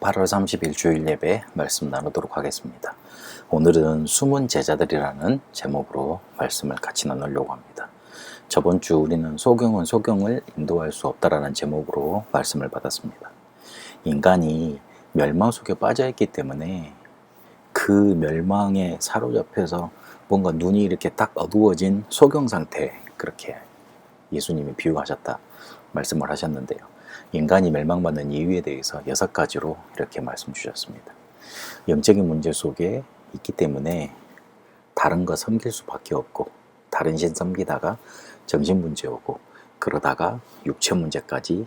8월 30일 주일 예배 말씀 나누도록 하겠습니다. 오늘은 숨은 제자들이라는 제목으로 말씀을 같이 나누려고 합니다. 저번 주 우리는 소경은 소경을 인도할 수 없다라는 제목으로 말씀을 받았습니다. 인간이 멸망 속에 빠져있기 때문에 그 멸망에 사로잡혀서 뭔가 눈이 이렇게 딱 어두워진 소경 상태, 그렇게 예수님이 비유하셨다 말씀을 하셨는데요. 인간이 멸망받는 이유에 대해서 6가지로 이렇게 말씀 주셨습니다. 영적인 문제 속에 있기 때문에 다른 거 섬길 수밖에 없고, 다른 신 섬기다가 정신 문제 오고, 그러다가 육체 문제까지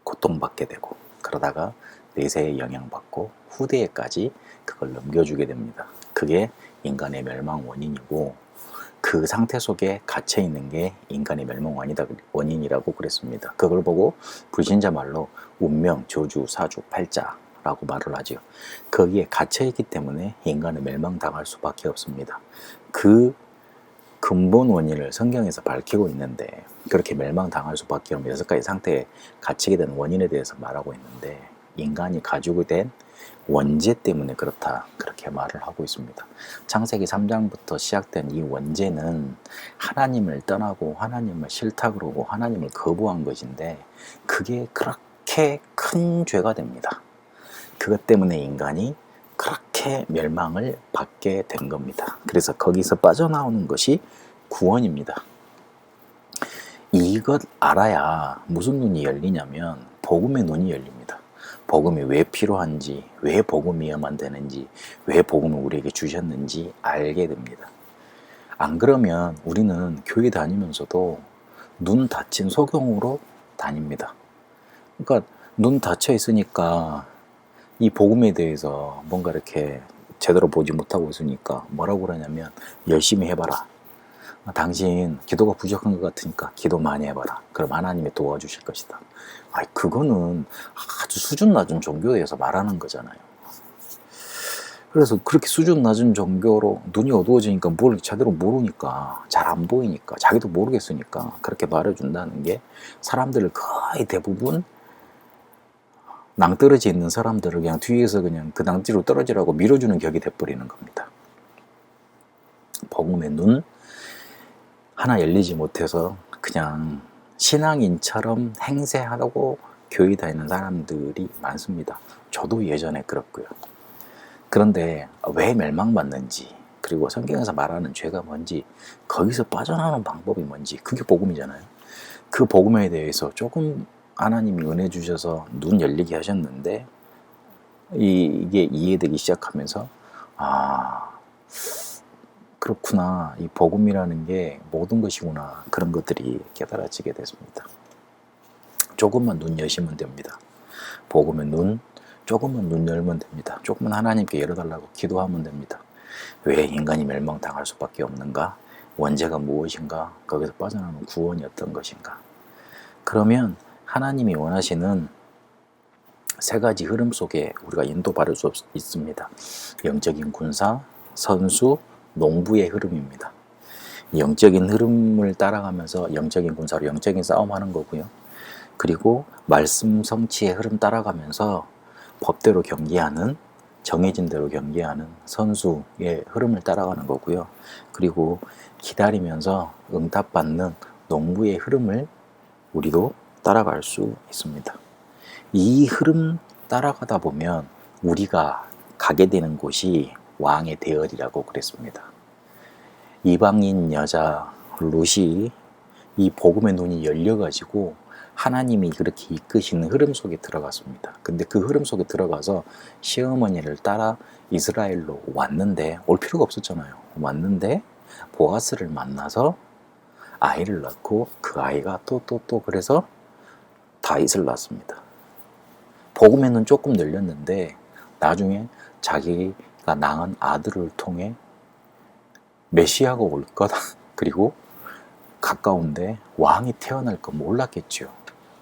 고통받게 되고, 그러다가 내세에 영향받고 후대에까지 그걸 넘겨주게 됩니다. 그게 인간의 멸망 원인이고, 그 상태 속에 갇혀 있는 게 인간의 멸망 원인이라고 그랬습니다. 그걸 보고 불신자 말로 운명, 저주, 사주, 팔자라고 말을 하죠. 거기에 갇혀 있기 때문에 인간은 멸망당할 수밖에 없습니다. 그 근본 원인을 성경에서 밝히고 있는데, 그렇게 멸망당할 수밖에 없는 6가지 상태에 갇히게 된 원인에 대해서 말하고 있는데, 인간이 가지고 된 원죄 때문에 그렇다, 그렇게 말을 하고 있습니다. 창세기 3장부터 시작된 이 원죄는 하나님을 떠나고 하나님을 싫다 그러고 하나님을 거부한 것인데, 그게 그렇게 큰 죄가 됩니다. 그것 때문에 인간이 그렇게 멸망을 받게 된 겁니다. 그래서 거기서 빠져나오는 것이 구원입니다. 이것 알아야 무슨 눈이 열리냐면 복음의 눈이 열립니다. 복음이 왜 필요한지, 왜 복음이어야만 되는지, 왜 복음을 우리에게 주셨는지 알게 됩니다. 안 그러면 우리는 교회 다니면서도 눈 닫힌 소경으로 다닙니다. 그러니까 눈 닫혀 있으니까 이 복음에 대해서 뭔가 이렇게 제대로 보지 못하고 있으니까 뭐라고 그러냐면, 열심히 해봐라. 당신 기도가 부족한 것 같으니까 기도 많이 해봐라. 그럼 하나님이 도와주실 것이다. 그거는 아주 수준 낮은 종교에 대해서 말하는 거잖아요. 그래서 그렇게 수준 낮은 종교로 눈이 어두워지니까 뭘 제대로 모르니까, 잘 안 보이니까, 자기도 모르겠으니까 그렇게 말해준다는 게, 사람들을 거의 대부분 낭떠러지 있는 사람들을 그냥 뒤에서 그냥 그 낭지로 떨어지라고 밀어주는 격이 돼버리는 겁니다. 복음의 눈 하나 열리지 못해서 그냥 신앙인처럼 행세하려고 교회 다니는 사람들이 많습니다. 저도 예전에 그랬고요. 그런데 왜 멸망받는지, 그리고 성경에서 말하는 죄가 뭔지, 거기서 빠져나오는 방법이 뭔지, 그게 복음이잖아요. 그 복음에 대해서 조금 하나님이 은혜 주셔서 눈 열리게 하셨는데, 이게 이해되기 시작하면서 그렇구나, 이 복음이라는 게 모든 것이구나, 그런 것들이 깨달아지게 됐습니다. 조금만 눈 여시면 됩니다. 복음의 눈, 조금만 눈 열면 됩니다. 조금만 하나님께 열어달라고 기도하면 됩니다. 왜 인간이 멸망당할 수밖에 없는가? 원죄가 무엇인가? 거기서 빠져나오는 구원이 어떤 것인가? 그러면 하나님이 원하시는 3가지 흐름 속에 우리가 인도받을 수 있습니다. 영적인 군사, 선수, 농부의 흐름입니다. 영적인 흐름을 따라가면서 영적인 군사로 영적인 싸움하는 거고요. 그리고 말씀 성취의 흐름 따라가면서 법대로 경기하는, 정해진 대로 경기하는 선수의 흐름을 따라가는 거고요. 그리고 기다리면서 응답받는 농부의 흐름을 우리도 따라갈 수 있습니다. 이 흐름 따라가다 보면 우리가 가게 되는 곳이 왕의 대열이라고 그랬습니다. 이방인 여자 룻이 이 복음의 눈이 열려가지고 하나님이 그렇게 이끄시는 흐름 속에 들어갔습니다. 근데 그 흐름 속에 들어가서 시어머니를 따라 이스라엘로 왔는데, 올 필요가 없었잖아요. 왔는데 보아스를 만나서 아이를 낳고, 그 아이가 또 그래서 다윗을 낳습니다. 복음의 눈 조금 열렸는데 나중에 자기가 낳은 아들을 통해 메시아가 올 것, 그리고 가까운데 왕이 태어날 거 몰랐겠죠.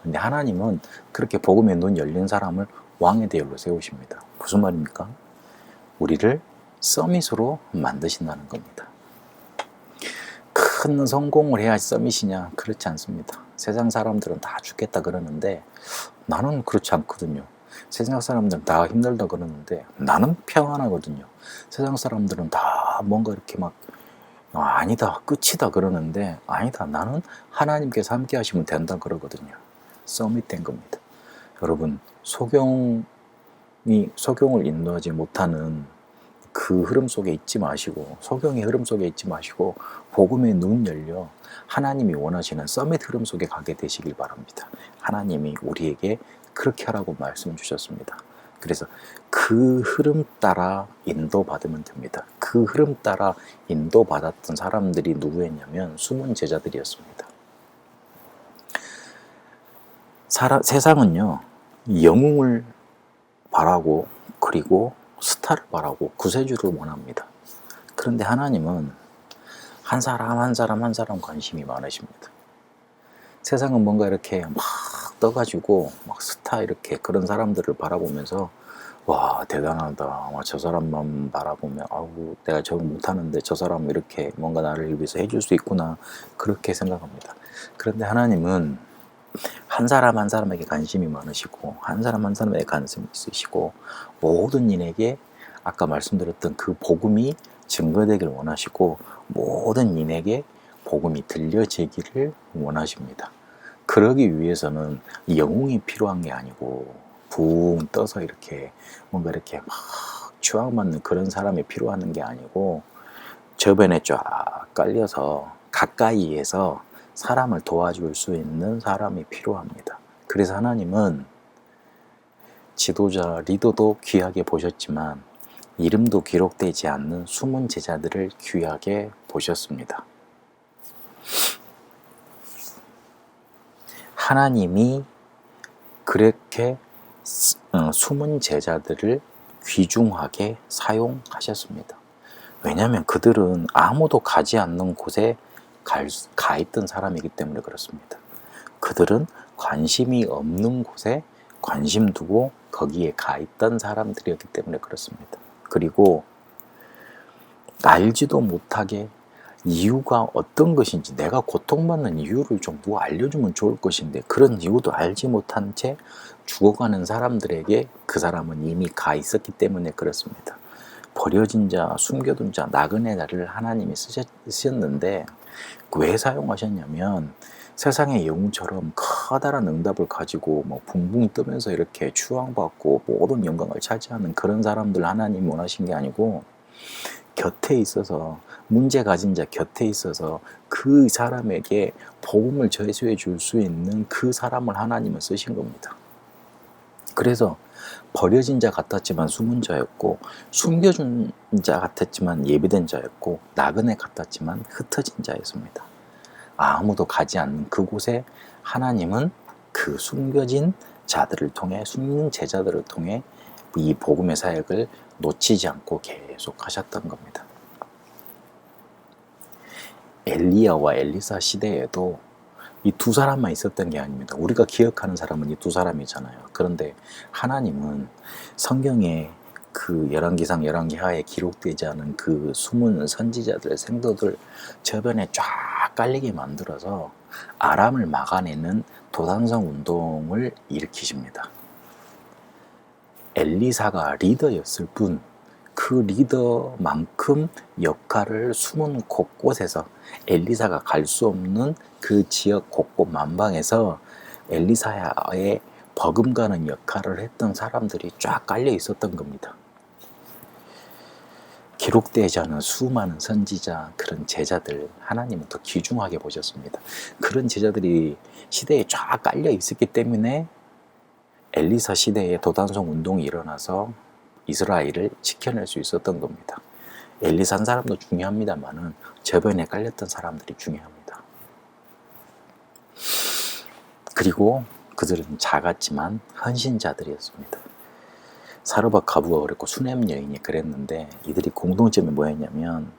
근데 하나님은 그렇게 복음의 눈 열린 사람을 왕의 대열로 세우십니다. 무슨 말입니까? 우리를 서밋으로 만드신다는 겁니다. 큰 성공을 해야지 서밋이냐? 그렇지 않습니다. 세상 사람들은 다 죽겠다 그러는데 나는 그렇지 않거든요. 세상 사람들은 다 힘들다 그러는데 나는 평안하거든요. 세상 사람들은 다 뭔가 이렇게 막 아니다, 끝이다 그러는데 아니다, 나는 하나님께서 함께 하시면 된다 그러거든요. 서밋된 겁니다. 여러분, 소경을 인도하지 못하는 그 흐름 속에 있지 마시고, 소경의 흐름 속에 있지 마시고, 복음의 눈 열려 하나님이 원하시는 서밋 흐름 속에 가게 되시길 바랍니다. 하나님이 우리에게 그렇게 하라고 말씀 주셨습니다. 그래서 그 흐름 따라 인도받으면 됩니다. 그 흐름 따라 인도받았던 사람들이 누구였냐면 숨은 제자들이었습니다. 세상은요, 영웅을 바라고, 그리고 스타를 바라고 구세주를 원합니다. 그런데 하나님은 한 사람 한 사람 한 사람 관심이 많으십니다. 세상은 뭔가 이렇게 막 떠가지고 막 스타 이렇게 그런 사람들을 바라보면서 와, 대단하다, 와, 저 사람만 바라보면 아우, 내가 저거 못하는데 저 사람 이렇게 뭔가 나를 위해서 해줄 수 있구나, 그렇게 생각합니다. 그런데 하나님은 한 사람 한 사람에게 관심이 많으시고, 한 사람 한 사람에게 관심이 있으시고, 모든 인에게 아까 말씀드렸던 그 복음이 증거되길 원하시고, 모든 인에게 복음이 들려지기를 원하십니다. 그러기 위해서는 영웅이 필요한 게 아니고 붕 떠서 이렇게 뭔가 이렇게 막 추앙받는 그런 사람이 필요한 게 아니고, 저변에 쫙 깔려서 가까이에서 사람을 도와줄 수 있는 사람이 필요합니다. 그래서 하나님은 지도자, 리더도 귀하게 보셨지만 이름도 기록되지 않는 숨은 제자들을 귀하게 보셨습니다. 하나님이 그렇게 숨은 제자들을 귀중하게 사용하셨습니다. 왜냐하면 그들은 아무도 가지 않는 곳에 가 있던 사람이기 때문에 그렇습니다. 그들은 관심이 없는 곳에 관심 두고 거기에 가 있던 사람들이었기 때문에 그렇습니다. 그리고 알지도 못하게 이유가 어떤 것인지, 내가 고통받는 이유를 좀 알려주면 좋을 것인데 그런 이유도 알지 못한 채 죽어가는 사람들에게 그 사람은 이미 가 있었기 때문에 그렇습니다. 버려진 자, 숨겨둔 자, 나그네 자를 하나님이 쓰셨는데 왜 사용하셨냐면, 세상의 영웅처럼 커다란 응답을 가지고 뭐 붕붕 뜨면서 이렇게 추앙받고 모든 영광을 차지하는 그런 사람들 하나님 원하신 게 아니고, 곁에 있어서, 문제 가진 자 곁에 있어서 그 사람에게 복음을 제수해 줄 수 있는 그 사람을 하나님은 쓰신 겁니다. 그래서 버려진 자 같았지만 숨은 자였고, 숨겨준 자 같았지만 예비된 자였고, 나그네 같았지만 흩어진 자였습니다. 아무도 가지 않는 그곳에 하나님은 그 숨겨진 자들을 통해, 숨긴 제자들을 통해 이 복음의 사역을 놓치지 않고 계속 하셨던 겁니다. 엘리야와 엘리사 시대에도 이 두 사람만 있었던 게 아닙니다. 우리가 기억하는 사람은 이 두 사람이잖아요. 그런데 하나님은 성경에 그 열왕기상 열왕기하에 기록되지 않은 그 숨은 선지자들의 생도들 저변에 쫙 깔리게 만들어서 아람을 막아내는 도단성 운동을 일으키십니다. 엘리사가 리더였을 뿐, 그 리더만큼 역할을 숨은 곳곳에서, 엘리사가 갈 수 없는 그 지역 곳곳 만방에서 엘리사의 버금가는 역할을 했던 사람들이 쫙 깔려 있었던 겁니다. 기록되지 않은 수많은 선지자, 그런 제자들 하나님은 더 귀중하게 보셨습니다. 그런 제자들이 시대에 쫙 깔려 있었기 때문에 엘리사 시대에 도단성 운동이 일어나서 이스라엘을 지켜낼 수 있었던 겁니다. 엘리사 한 사람도 중요합니다만은 저변에 깔렸던 사람들이 중요합니다. 그리고 그들은 작았지만 헌신자들이었습니다. 사르밧 가부가 그랬고 수넴 여인이 그랬는데, 이들이 공통점이 뭐였냐면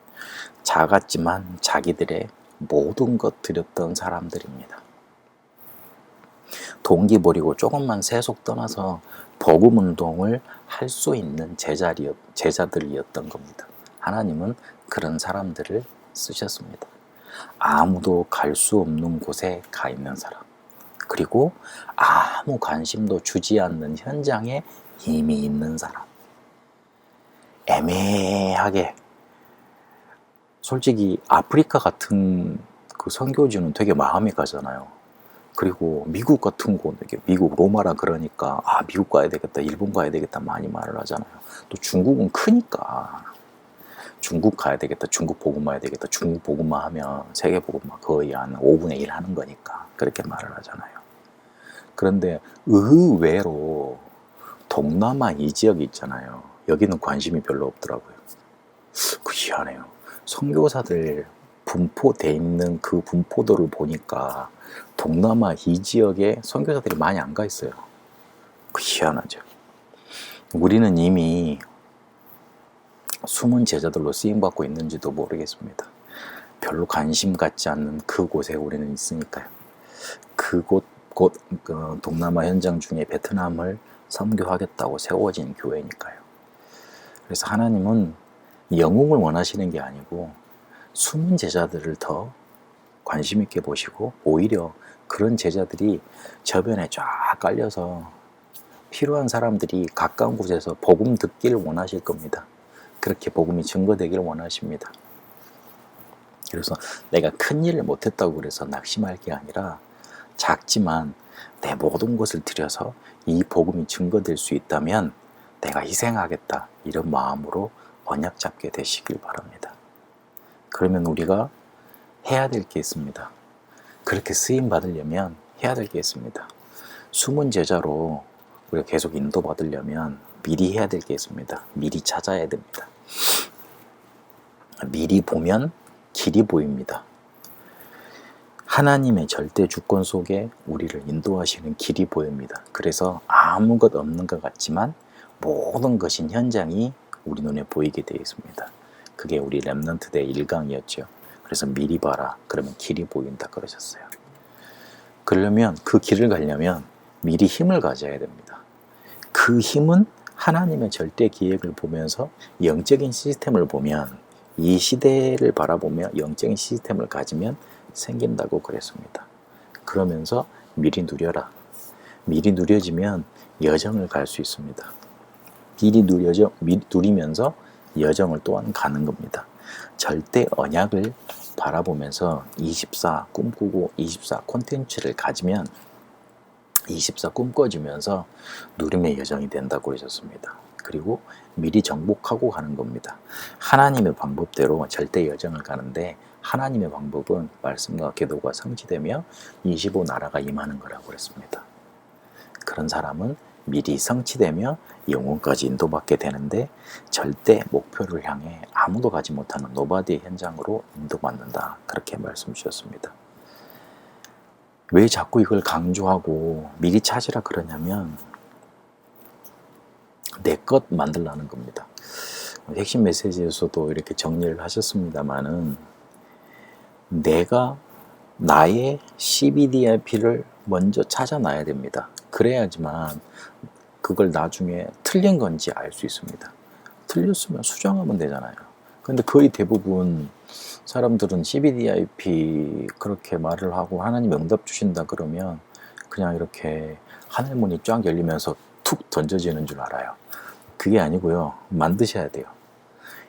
작았지만 자기들의 모든 것 드렸던 사람들입니다. 동기 버리고 조금만 세속 떠나서 복음 운동을 할 수 있는 제자들이었던 겁니다. 하나님은 그런 사람들을 쓰셨습니다. 아무도 갈 수 없는 곳에 가 있는 사람, 그리고 아무 관심도 주지 않는 현장에 이미 있는 사람. 애매하게, 솔직히 아프리카 같은 그 선교지는 되게 마음이 가잖아요. 그리고 미국 같은 곳, 미국 로마라 그러니까 미국 가야 되겠다, 일본 가야 되겠다 많이 말을 하잖아요. 또 중국은 크니까 중국 가야 되겠다, 중국 복음화 해야 되겠다, 중국 복음화 하면 세계 복음화 거의 한 5분의 1 하는 거니까 그렇게 말을 하잖아요. 그런데 의외로 동남아 이 지역이 있잖아요. 여기는 관심이 별로 없더라고요. 그 희한해요. 선교사들 분포돼 있는 그 분포도를 보니까 동남아 이 지역에 선교사들이 많이 안 가 있어요. 그 희한하죠. 우리는 이미 숨은 제자들로 쓰임받고 있는지도 모르겠습니다. 별로 관심 갖지 않는 그곳에 우리는 있으니까요. 그 동남아 현장 중에 베트남을 선교하겠다고 세워진 교회니까요. 그래서 하나님은 영웅을 원하시는 게 아니고 숨은 제자들을 더 관심 있게 보시고, 오히려 그런 제자들이 저변에 쫙 깔려서 필요한 사람들이 가까운 곳에서 복음 듣기를 원하실 겁니다. 그렇게 복음이 증거되기를 원하십니다. 그래서 내가 큰 일을 못했다고 그래서 낙심할 게 아니라, 작지만 내 모든 것을 들여서 이 복음이 증거될 수 있다면 내가 희생하겠다, 이런 마음으로 언약 잡게 되시길 바랍니다. 그러면 우리가 해야 될 게 있습니다. 그렇게 쓰임 받으려면 해야 될 게 있습니다. 숨은 제자로 우리가 계속 인도받으려면 미리 해야 될 게 있습니다. 미리 찾아야 됩니다. 미리 보면 길이 보입니다. 하나님의 절대 주권 속에 우리를 인도하시는 길이 보입니다. 그래서 아무것 없는 것 같지만 모든 것인 현장이 우리 눈에 보이게 되어 있습니다. 그게 우리 렘넌트 대 1강이었죠. 그래서 미리 봐라, 그러면 길이 보인다 그러셨어요. 그러려면, 그 길을 가려면 미리 힘을 가져야 됩니다. 그 힘은 하나님의 절대 기획을 보면서 영적인 시스템을 보면, 이 시대를 바라보며 영적인 시스템을 가지면 생긴다고 그랬습니다. 그러면서 미리 누려라. 미리 누려지면 여정을 갈 수 있습니다. 미리 누리면서 여정을 또한 가는 겁니다. 절대 언약을 바라보면서 24 꿈꾸고 24 콘텐츠를 가지면 24 꿈꿔지면서 누림의 여정이 된다고 그러셨습니다. 그리고 미리 정복하고 가는 겁니다. 하나님의 방법대로 절대 여정을 가는데, 하나님의 방법은 말씀과 기도가 성취되며 25 나라가 임하는 거라고 그랬습니다. 그런 사람은 미리 성취되며 영혼까지 인도받게 되는데, 절대 목표를 향해 아무도 가지 못하는 노바디의 현장으로 인도받는다, 그렇게 말씀 주셨습니다. 왜 자꾸 이걸 강조하고 미리 찾으라 그러냐면, 내 것 만들라는 겁니다. 핵심 메시지에서도 이렇게 정리를 하셨습니다만은, 내가 나의 CBDIP를 먼저 찾아놔야 됩니다. 그래야지만 그걸 나중에 틀린 건지 알 수 있습니다. 틀렸으면 수정하면 되잖아요. 근데 거의 대부분 사람들은 CBDIP 그렇게 말을 하고 하나님 응답 주신다 그러면 그냥 이렇게 하늘문이 쫙 열리면서 툭 던져지는 줄 알아요. 그게 아니고요. 만드셔야 돼요.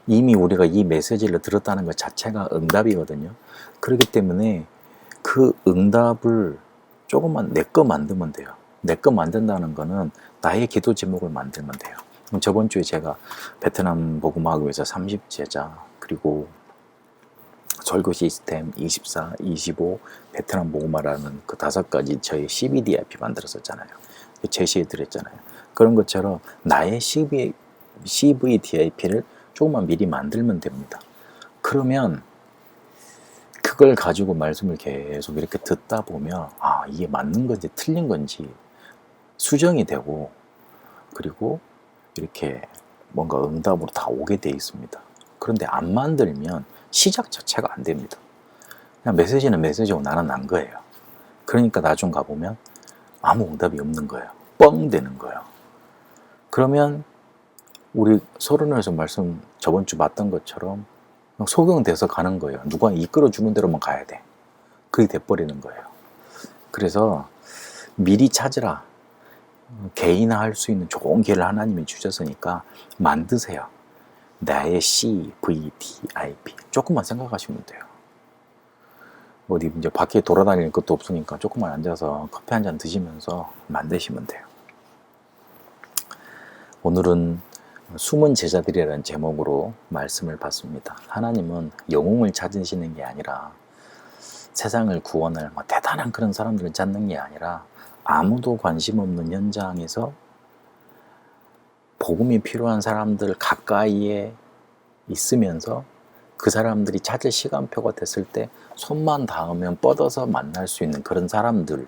이미 우리가 이 메시지를 들었다는 것 자체가 응답이거든요. 그렇기 때문에 그 응답을 조금만 내 거 만들면 돼요. 내 거 만든다는 거는 나의 기도 제목을 만들면 돼요. 저번 주에 제가 베트남 복음하기 위해서 30제자, 그리고 설교 시스템 24, 25, 베트남 복음화라는 그 5가지 저희 CBDIP 만들었었잖아요. 제시해 드렸잖아요. 그런 것처럼 나의 CVDIP를 조금만 미리 만들면 됩니다. 그러면 그걸 가지고 말씀을 계속 이렇게 듣다 보면 이게 맞는 건지 틀린 건지 수정이 되고, 그리고 이렇게 뭔가 응답으로 다 오게 돼 있습니다. 그런데 안 만들면 시작 자체가 안 됩니다. 그냥 메시지는 메시지고 나는 난 거예요. 그러니까 나중 가보면 아무 응답이 없는 거예요. 뻥 되는 거예요. 그러면 우리 서론에서 말씀 저번 주 봤던 것처럼 소경돼서 가는 거예요. 누가 이끌어 주는 대로만 가야 돼. 그게 돼버리는 거예요. 그래서 미리 찾으라. 개인화할 수 있는 좋은 기회를 하나님이 주셨으니까 만드세요. 나의 CVDIP. 조금만 생각하시면 돼요. 어디 이제 밖에 돌아다니는 것도 없으니까 조금만 앉아서 커피 한 잔 드시면서 만드시면 돼요. 오늘은 숨은 제자들이라는 제목으로 말씀을 봤습니다. 하나님은 영웅을 찾으시는 게 아니라 세상을 구원할 대단한 그런 사람들을 찾는 게 아니라 아무도 관심 없는 현장에서 복음이 필요한 사람들 가까이에 있으면서 그 사람들이 찾을 시간표가 됐을 때 손만 닿으면 뻗어서 만날 수 있는 그런 사람들을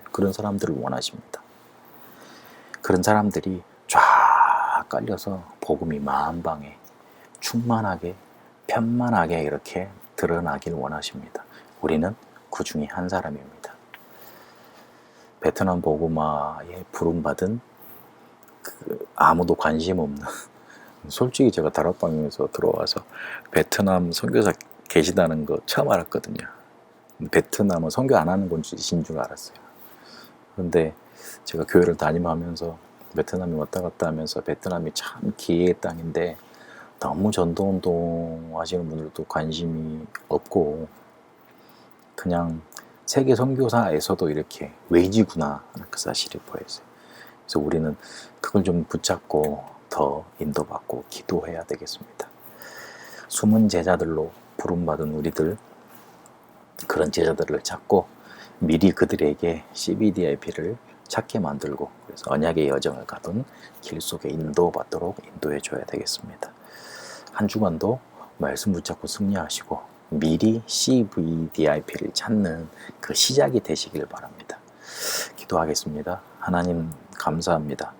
원하십니다. 그런 사람들이 쫙 깔려서 복음이 만방에 충만하게 편만하게 이렇게 드러나길 원하십니다. 우리는 그 중에 한 사람입니다. 베트남 복음화에 부름받은 아무도 관심 없는, 솔직히 제가 다락방에서 들어와서 베트남 선교사 계시다는 거 처음 알았거든요. 베트남은 선교 안 하는 곳인 줄 알았어요. 그런데 제가 교회를 다니면서 베트남에 왔다 갔다 하면서 베트남이 참 기회의 땅인데 너무 전도운동 하시는 분들도 관심이 없고 그냥 세계 선교사에서도 이렇게 외지구나 하는 그 사실이 보였어요. 그래서 우리는 그걸 좀 붙잡고 더 인도받고 기도해야 되겠습니다. 숨은 제자들로 부름받은 우리들, 그런 제자들을 찾고 미리 그들에게 CBDIP를 찾게 만들고 그래서 언약의 여정을 가던 길 속에 인도받도록 인도해 줘야 되겠습니다. 한 주간도 말씀 붙잡고 승리하시고 미리 CVDIP를 찾는 그 시작이 되시길 바랍니다. 기도하겠습니다. 하나님 감사합니다.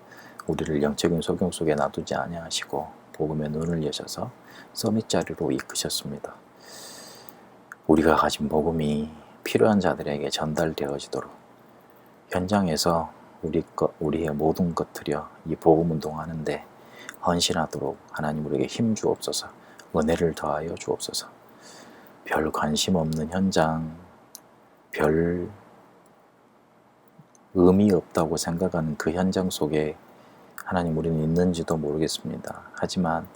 우리를 영적인 소경 속에 놔두지 아니하시고 복음의 눈을 여셔서 서밋 자리로 이끄셨습니다. 우리가 가진 복음이 필요한 자들에게 전달되어지도록 현장에서 우리의 모든 것들이여 이 복음 운동하는데 헌신하도록 하나님 우리에게 힘 주옵소서. 은혜를 더하여 주옵소서. 별 관심 없는 현장, 별 의미 없다고 생각하는 그 현장 속에 하나님 우리는 있는지도 모르겠습니다. 하지만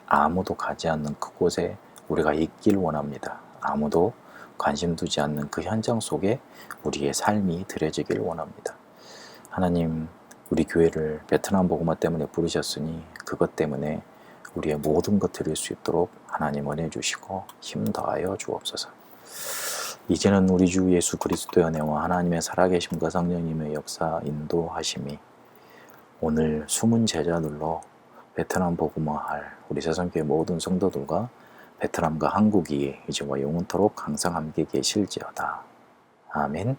아무도 가지 않는 그곳에 우리가 있길 원합니다. 아무도 관심 두지 않는 그 현장 속에 우리의 삶이 드려지길 원합니다. 하나님, 우리 교회를 베트남 복음화 때문에 부르셨으니 그것 때문에 우리의 모든 것 드릴 수 있도록 하나님 은혜 주시고 힘 더하여 주옵소서. 이제는 우리 주 예수 그리스도의 은혜와 하나님의 살아계심과 성령님의 역사 인도하심이 오늘 숨은 제자들로 베트남 복음화할 우리 세상교회 모든 성도들과 베트남과 한국이 이제와 영원토록 항상 함께 계실지어다. 아멘.